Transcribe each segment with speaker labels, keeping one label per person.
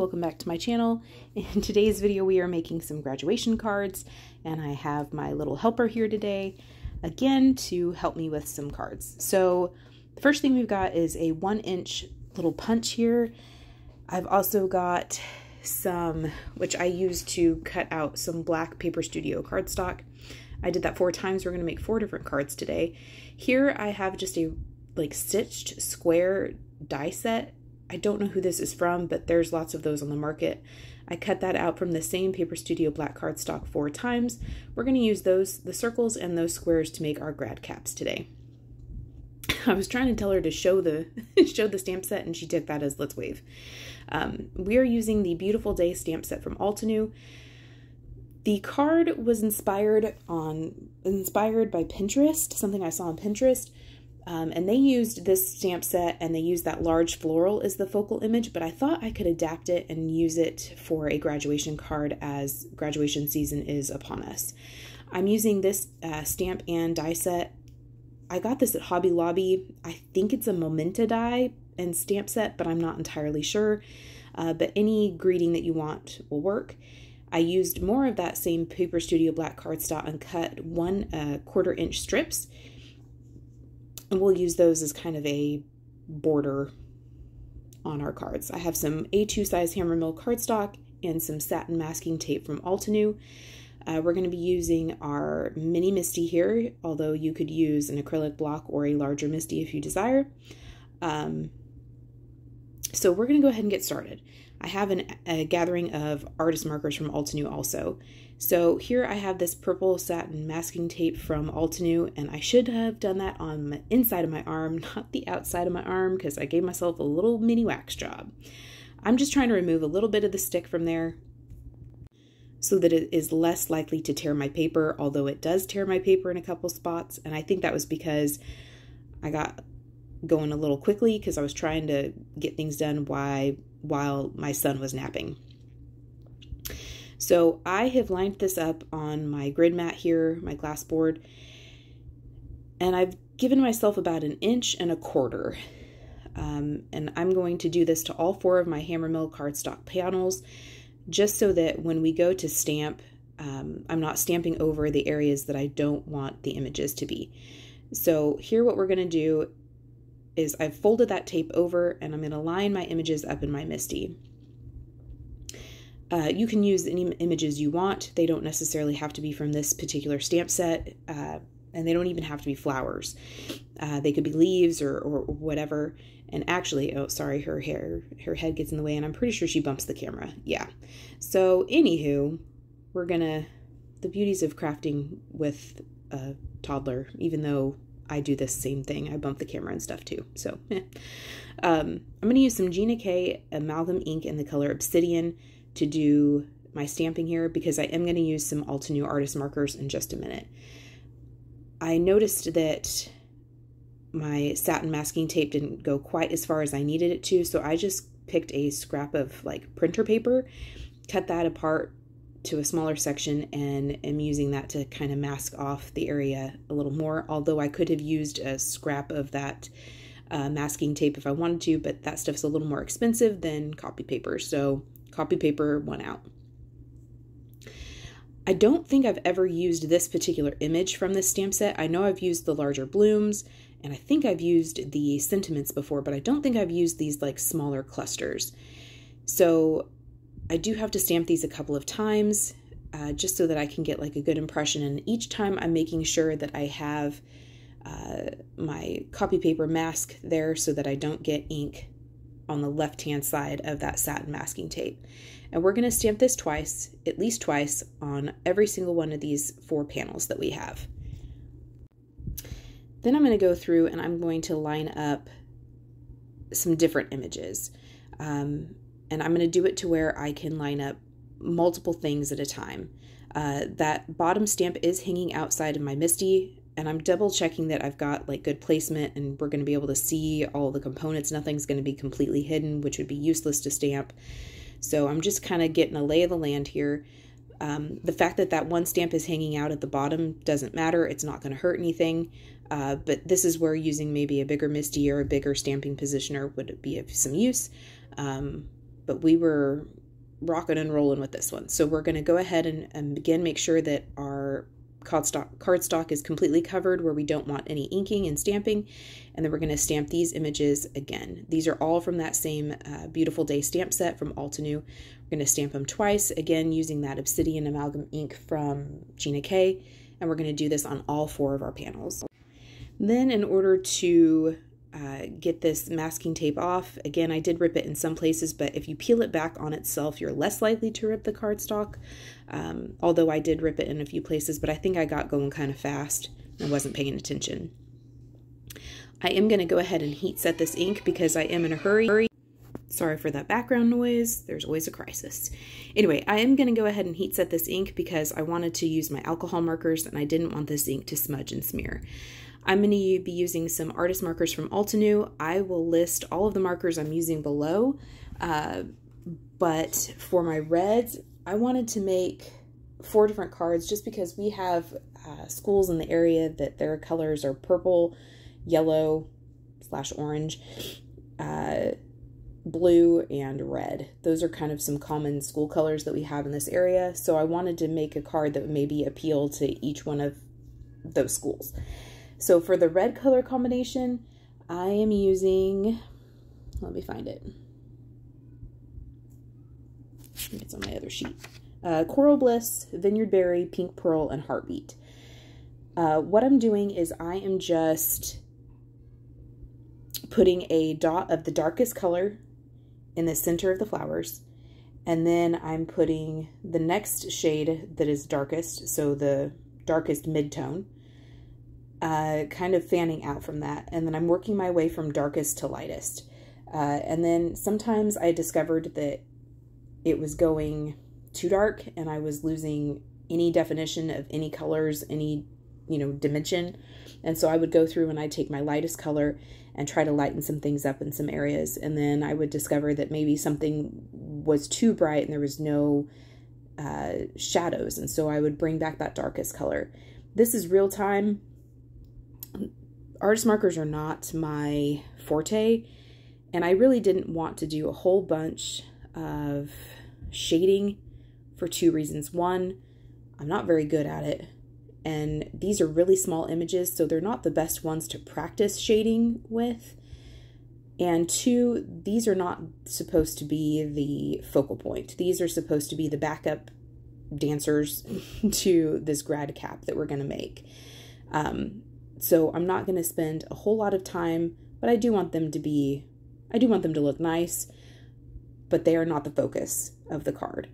Speaker 1: welcome back to my channel. In today's video we are making some graduation cards, and I have my little helper here today again to help me with some cards. So the first thing we've got is a 1-inch little punch here. I've also got some, which I used to cut out some black Paper Studio cardstock. I did that 4 times. We're going to make 4 different cards today. Here I have just a like stitched square die set. I don't know who this is from, but there's lots of those on the market. I cut that out from the same Paper Studio black cardstock 4 times. We're going to use those, the circles and those squares, to make our grad caps today. I was trying to tell her to show the show the stamp set, and she took that as let's wave. We are using the Beautiful Day stamp set from Altenew. The card was inspired by Pinterest, something I saw on Pinterest. And they used this stamp set, and they used that large floral as the focal image, but I thought I could adapt it and use it for a graduation card as graduation season is upon us. I'm using this stamp and die set. I got this at Hobby Lobby. I think it's a Momenta die and stamp set, but I'm not entirely sure. But any greeting that you want will work. I used more of that same Paper Studio black cardstock and cut 1/4 inch strips. And we'll use those as kind of a border on our cards. I have some A2 size HAMMERMILL cardstock and some satin masking tape from Altenew. We're going to be using our mini Misty here, although you could use an acrylic block or a larger Misty if you desire. So we're going to go ahead and get started. I have a gathering of artist markers from Altenew also. So here I have this purple satin masking tape from Altenew, and I should have done that on the inside of my arm, not the outside of my arm, because I gave myself a little mini wax job. I'm just trying to remove a little bit of the stick from there so that it is less likely to tear my paper, although it does tear my paper in a couple spots, and I think that was because I got going a little quickly because I was trying to get things done while my son was napping. So I have lined this up on my grid mat here, my glass board, and I've given myself about 1.25 inches. And I'm going to do this to all 4 of my HAMMERMILL cardstock panels, just so that when we go to stamp, I'm not stamping over the areas that I don't want the images to be. So here what we're going to do is I've folded that tape over, and I'm going to line my images up in my Misty. You can use any images you want. They don't necessarily have to be from this particular stamp set, and they don't even have to be flowers. They could be leaves or whatever. And actually, oh, sorry, her head gets in the way, and I'm pretty sure she bumps the camera. Yeah. So anywho, the beauties of crafting with a toddler, even though I do this same thing. I bump the camera and stuff too. So I'm going to use some Gina K amalgam ink in the color Obsidian to do my stamping here, because I am going to use some Altenew artist markers in just a minute. I noticed that my satin masking tape didn't go quite as far as I needed it to, so I just picked a scrap of like printer paper, cut that apart to a smaller section, and am using that to kind of mask off the area a little more, although I could have used a scrap of that masking tape if I wanted to, but that stuff's a little more expensive than copy paper, so copy paper won out. I don't think I've ever used this particular image from this stamp set. I know I've used the larger blooms, and I think I've used the sentiments before, but I don't think I've used these like smaller clusters. So I do have to stamp these a couple of times just so that I can get like a good impression, and each time I'm making sure that I have my copy paper mask there so that I don't get ink on the left-hand side of that satin masking tape. And we're going to stamp this twice, at least twice, on every single one of these 4 panels that we have. Then I'm going to go through and I'm going to line up some different images. And I'm going to do it to where I can line up multiple things at a time. That bottom stamp is hanging outside of my Misty, and I'm double checking that I've got like good placement and we're going to be able to see all the components. Nothing's going to be completely hidden, which would be useless to stamp. So I'm just kind of getting a lay of the land here. The fact that that one stamp is hanging out at the bottom doesn't matter. It's not going to hurt anything. But this is where using maybe a bigger Misty or a bigger stamping positioner would be of some use. but we were rocking and rolling with this one. So we're going to go ahead and again make sure that our cardstock is completely covered where we don't want any inking and stamping, and then we're going to stamp these images again. These are all from that same Beautiful Day stamp set from Altenew. We're going to stamp them twice, again using that Obsidian Amalgam ink from Gina K, and we're going to do this on all 4 of our panels. Then in order to get this masking tape off, again I did rip it in some places, but if you peel it back on itself you're less likely to rip the cardstock, although I did rip it in a few places, but I think I got going kind of fast and wasn't paying attention. I am going to go ahead and heat set this ink because I am in a hurry. Sorry for that background noise, there's always a crisis. Anyway, I am going to go ahead and heat set this ink because I wanted to use my alcohol markers and I didn't want this ink to smudge and smear. I'm going to be using some artist markers from Altenew. I will list all of the markers I'm using below, but for my reds, I wanted to make 4 different cards just because we have schools in the area that their colors are purple, yellow / orange, blue, and red. Those are kind of some common school colors that we have in this area, so I wanted to make a card that would maybe appeal to each one of those schools. So for the red color combination, I am using, let me find it. I think it's on my other sheet. Coral Bliss, Vineyard Berry, Pink Pearl, and Heartbeat. What I'm doing is I am just putting a dot of the darkest color in the center of the flowers, and then I'm putting the next shade that is darkest, so the darkest mid-tone, kind of fanning out from that, and then I'm working my way from darkest to lightest. And then sometimes I discovered that it was going too dark and I was losing any definition of any colors, any, dimension. And so I would go through and I'd take my lightest color and try to lighten some things up in some areas. And then I would discover that maybe something was too bright and there was no shadows. And so I would bring back that darkest color. This is real time. Artist markers are not my forte, and I really didn't want to do a whole bunch of shading for 2 reasons. One, I'm not very good at it, and these are really small images, so they're not the best ones to practice shading with. And 2, these are not supposed to be the focal point. These are supposed to be the backup dancers to this grad cap that we're going to make. So I'm not going to spend a whole lot of time, but I do want them to look nice, but they are not the focus of the card.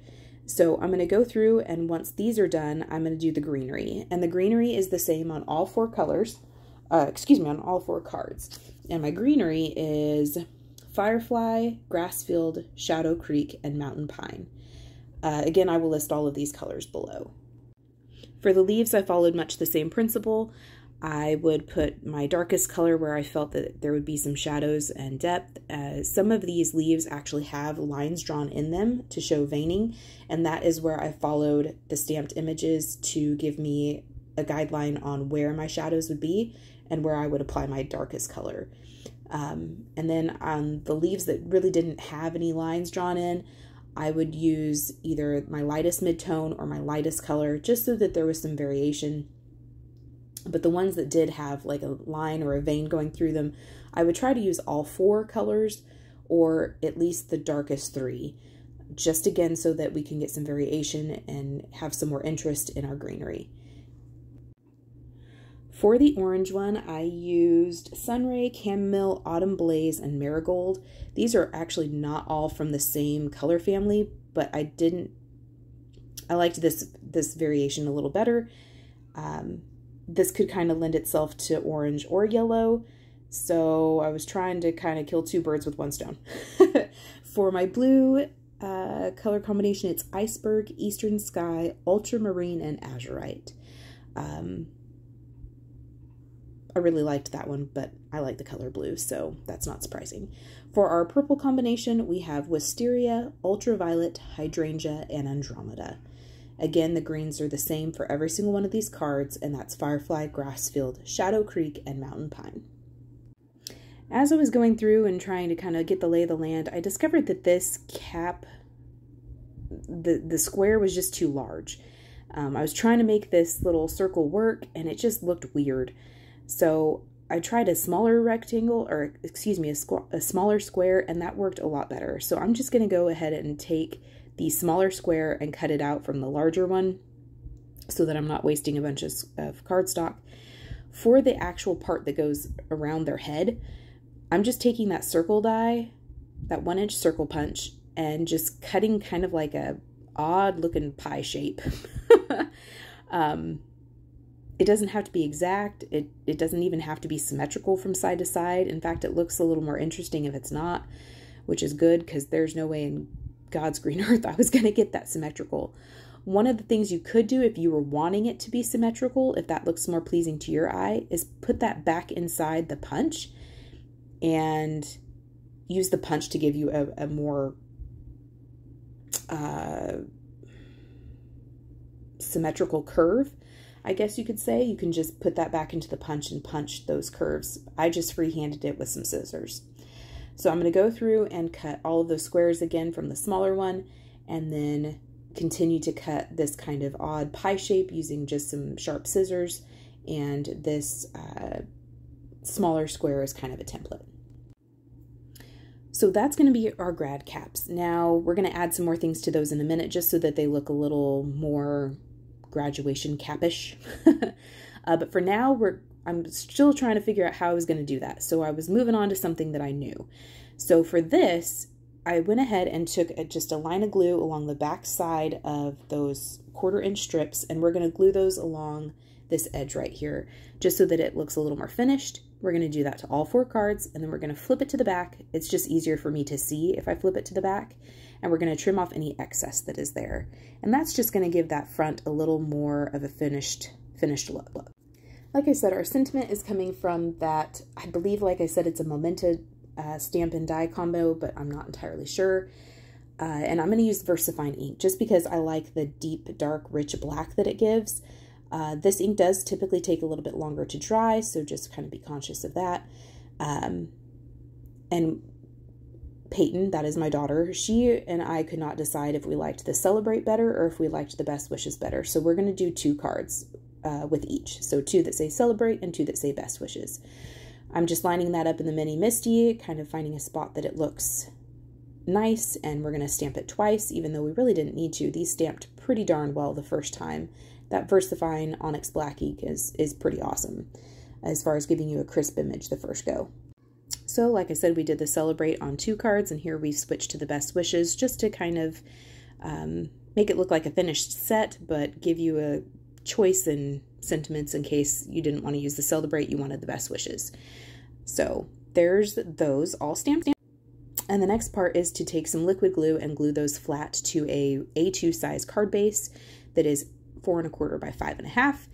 Speaker 1: So I'm going to go through, and once these are done, I'm going to do the greenery. And the greenery is the same on all 4 colors, on all 4 cards. And my greenery is Firefly, Grassfield, Shadow Creek, and Mountain Pine. Again, I will list all of these colors below. For the leaves, I followed much the same principle. I would put my darkest color where I felt that there would be some shadows and depth. Some of these leaves actually have lines drawn in them to show veining, and that is where I followed the stamped images to give me a guideline on where my shadows would be and where I would apply my darkest color. And then on the leaves that really didn't have any lines drawn in, I would use either my lightest mid-tone or my lightest color, just so that there was some variation. But the ones that did have like a line or a vein going through them, I would try to use all 4 colors, or at least the darkest 3, just again so that we can get some variation and have some more interest in our greenery. For the orange one, I used Sunray, Chamomile, Autumn Blaze, and Marigold. These are actually not all from the same color family, but I liked this variation a little better. This could kind of lend itself to orange or yellow, so I was trying to kind of kill 2 birds with 1 stone. For my blue color combination, it's Iceberg, Eastern Sky, Ultramarine, and Azurite. I really liked that one, but I like the color blue, so that's not surprising. For our purple combination, we have Wisteria, Ultraviolet, Hydrangea, and Andromeda. Again, the greens are the same for every single one of these cards, and that's Firefly, Grassfield, Shadow Creek, and Mountain Pine. As I was going through and trying to kind of get the lay of the land, I discovered that this cap, the square was just too large. I was trying to make this little circle work and it just looked weird. So I tried a smaller rectangle, or excuse me, a smaller square, and that worked a lot better. So I'm just going to go ahead and take the smaller square and cut it out from the larger one so that I'm not wasting a bunch of cardstock. For the actual part that goes around their head, I'm just taking that circle die, that 1-inch circle punch, and just cutting kind of like a odd looking pie shape. It doesn't have to be exact. It doesn't even have to be symmetrical from side to side. In fact, it looks a little more interesting if it's not, which is good because there's no way in God's green earth I was going to get that symmetrical. One of the things you could do if you were wanting it to be symmetrical, if that looks more pleasing to your eye, is put that back inside the punch and use the punch to give you a more symmetrical curve, I guess you could say. You can just put that back into the punch and punch those curves. I just freehanded it with some scissors. So I'm going to go through and cut all of those squares again from the smaller one, and then continue to cut this kind of odd pie shape using just some sharp scissors, and this smaller square is kind of a template. So that's going to be our grad caps. Now we're going to add some more things to those in a minute just so that they look a little more graduation capish. But for now, I'm still trying to figure out how I was going to do that. So I was moving on to something that I knew. So for this, I went ahead and took just a line of glue along the back side of those 1/4-inch strips, and we're going to glue those along this edge right here, just so that it looks a little more finished. We're going to do that to all 4 cards, and then we're going to flip it to the back. It's just easier for me to see if I flip it to the back, and we're going to trim off any excess that is there. And that's just going to give that front a little more of a finished look. Like I said, our sentiment is coming from that, I believe, like I said, it's a Momenta stamp and die combo, but I'm not entirely sure. And I'm going to use VERSAFINE ink just because I like the deep, dark, rich black that it gives. This ink does typically take a little bit longer to dry, so just kind of be conscious of that. And Peyton, that is my daughter, she and I could not decide if we liked the Celebrate better or if we liked the Best Wishes better. So we're going to do 2 cards with each. So 2 that say Celebrate and 2 that say Best Wishes. I'm just lining that up in the Mini Misty, kind of finding a spot that it looks nice, and we're going to stamp it twice, even though we really didn't need to. These stamped pretty darn well the first time. That VERSAFINE Onyx Black ink is pretty awesome as far as giving you a crisp image the first go. So like I said, we did the Celebrate on 2 cards, and here we've switched to the Best Wishes just to kind of make it look like a finished set, but give you a choice in sentiments in case you didn't want to use the Celebrate, you wanted the Best Wishes. So there's those all stamped in. And the next part is to take some liquid glue and glue those flat to a A2 size card base that is 4 1/4 by 5 1/2.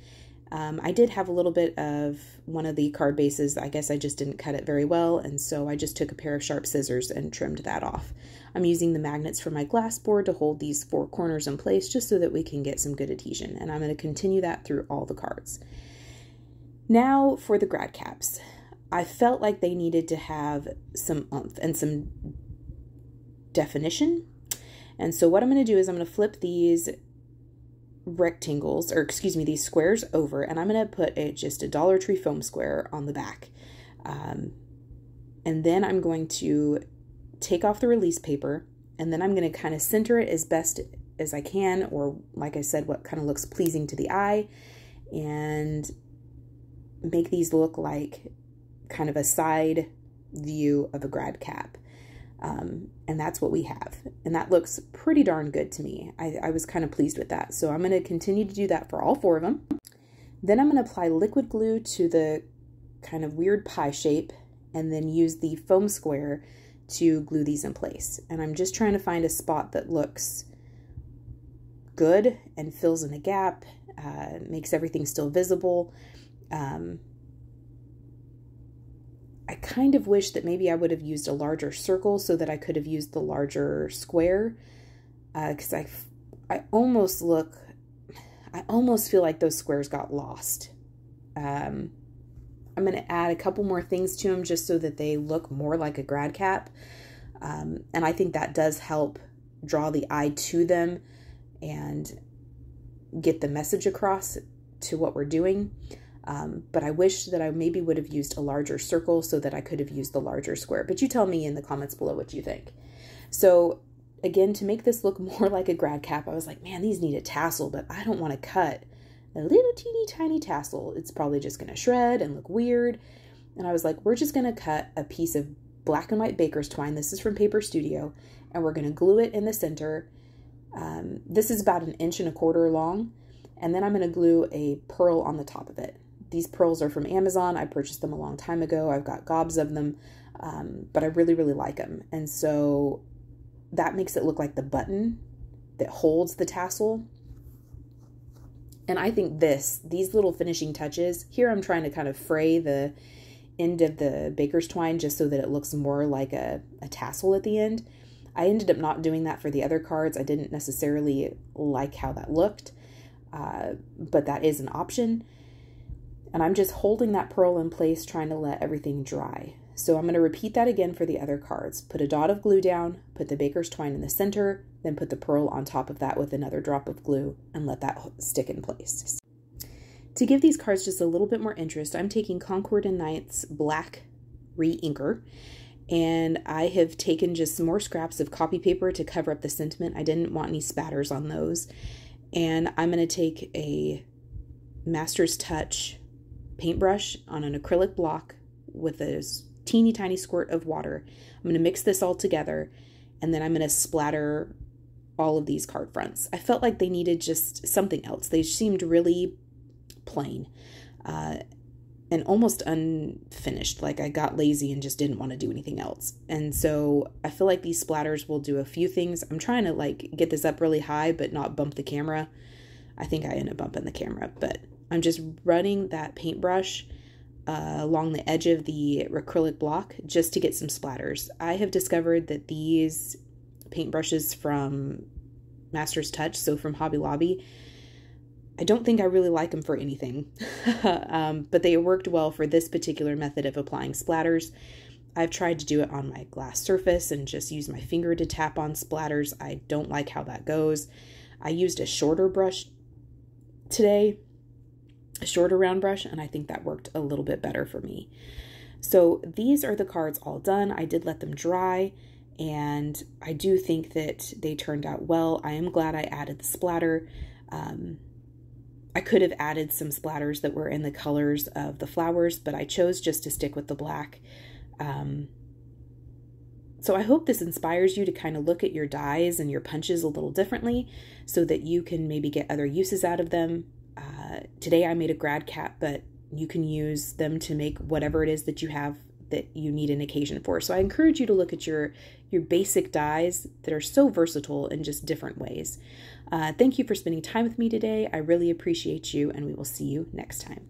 Speaker 1: I did have a little bit of one of the card bases. I guess I just didn't cut it very well, and so I just took a pair of sharp scissors and trimmed that off. I'm using the magnets from my glass board to hold these 4 corners in place just so that we can get some good adhesion, and I'm going to continue that through all the cards. Now for the grad caps. I felt like they needed to have some oomph and some definition, and so what I'm going to do is I'm going to flip these rectangles, or excuse me, these squares over, and I'm going to put just a Dollar Tree foam square on the back. And then I'm going to take off the release paper, and then I'm going to kind of center it as best as I can, or like I said, what kind of looks pleasing to the eye, and make these look like kind of a side view of a grad cap. And that's what we have. And that looks pretty darn good to me. I was kind of pleased with that. So I'm going to continue to do that for all 4 of them. Then I'm going to apply liquid glue to the kind of weird pie shape, and then use the foam square to glue these in place. And I'm just trying to find a spot that looks good and fills in a gap, makes everything still visible. I kind of wish that maybe I would have used a larger circle so that I could have used the larger square, because I almost feel like those squares got lost. I I'm going to add a couple more things to them just so that they look more like a grad cap. And I think that does help draw the eye to them and get the message across to what we're doing. But I wish that I maybe would have used a larger circle so that I could have used the larger square. But you tell me in the comments below what you think. So again, to make this look more like a grad cap, I was like, man, these need a tassel, but I don't want to cut a little teeny tiny tassel. It's probably just going to shred and look weird. And I was like, we're just going to cut a piece of black and white baker's twine. This is from Paper Studio, and we're going to glue it in the center. This is about 1.25 inches long, and then I'm going to glue a pearl on the top of it. These pearls are from Amazon. I purchased them a long time ago. I've got gobs of them, but I really, really like them. And so that makes it look like the button that holds the tassel. And I think these little finishing touches, here I'm trying to kind of fray the end of the baker's twine just so that it looks more like a tassel at the end. I ended up not doing that for the other cards. I didn't necessarily like how that looked, but that is an option. And I'm just holding that pearl in place, trying to let everything dry. So I'm going to repeat that again for the other cards. Put a dot of glue down, put the baker's twine in the center, then put the pearl on top of that with another drop of glue and let that stick in place. To give these cards just a little bit more interest, I'm taking Concord and Knight's black re-inker, and I have taken just some more scraps of copy paper to cover up the sentiment. I didn't want any spatters on those. And I'm going to take a Master's Touch paintbrush on an acrylic block with a teeny tiny squirt of water. I'm going to mix this all together, and then I'm going to splatter all of these card fronts. I felt like they needed just something else. They seemed really plain and almost unfinished. Like I got lazy and just didn't want to do anything else. And so I feel like these splatters will do a few things. I'm trying to like get this up really high but not bump the camera. I think I end up bumping the camera, but I'm just running that paintbrush along the edge of the acrylic block just to get some splatters. I have discovered that these paintbrushes from Master's Touch, so from Hobby Lobby, I don't think I really like them for anything, but they worked well for this particular method of applying splatters. I've tried to do it on my glass surface and just use my finger to tap on splatters. I don't like how that goes. I used a shorter brush today, a shorter round brush, and I think that worked a little bit better for me. So these are the cards all done. I did let them dry, and I do think that they turned out well. I am glad I added the splatter. I could have added some splatters that were in the colors of the flowers, but I chose just to stick with the black. So I hope this inspires you to kind of look at your dies and your punches a little differently so that you can maybe get other uses out of them. Today I made a grad cap, but you can use them to make whatever it is that you have that you need an occasion for. So I encourage you to look at your basic dies that are so versatile in just different ways. Thank you for spending time with me today. I really appreciate you, and we will see you next time.